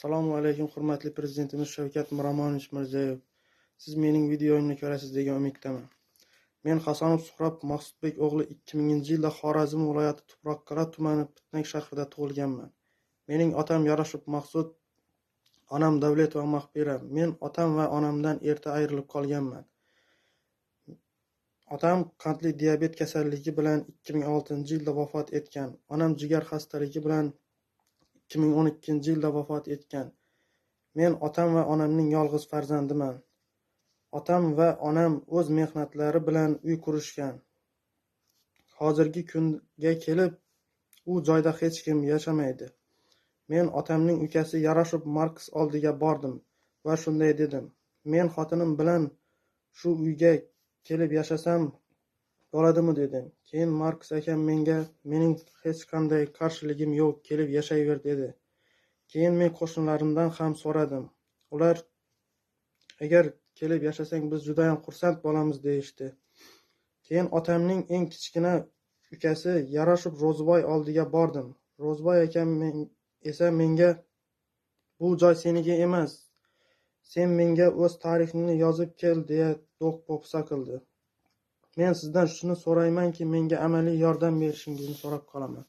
Assalomu alaykum, hurmatli Prezidentimiz Shavkat Miromonovich Mirziyoyev. Siz mening videomni ko'rasiz degan umiddaman. Men Hasonov Suhrob Maqsudbek o'g'li 2000-yilda Xorazm viloyati Tuproqqal'a tumani Pitnak shahrida tug'ilganman. Mening otam Yarashov Maqsud, onam Davletova Mahbira. Men otam va onamdan erta ayrilib qolganman. Otam qandli diabet kasalligi bilan 2006-yilda vafot etgan. Onam jigar xastaligi bilan 2012-yilda vafot etgan. Men otam va onamning yolg'iz farzandiman. Otam va onam o'z mehnatlari bilan uy qurishgan. Hozirgi kunga kelib u joyda hech kim yashamaydi. Men otamning ukasi Yarashov Marks oldiga bordim va shunday dedim: "Men xotinim bilan shu uyga kelib yashasam bo'ladimi?" dedim. Keyin Marks akam menga "Mening hech qanday qarshiligim yo'q, kelib yashayver" dedi. Keyin men qo'shnilarimdan ham so'radim. Ular "Agar kelib yashasang biz juda ham xursand bo'lamiz" deyishdi. Keyin otamning eng kichkina ukasi Yarashov Ro'zboy oldiga bordim. Ro'zboy akam esa menga "Bu joy seniki emas. Sen menga o'z tarixingni yozib kel" deya do'q-po'pisa qildi. Men sizdan shuni so'raymanki, menga amaliy yordam berishingizni so'rab qolaman.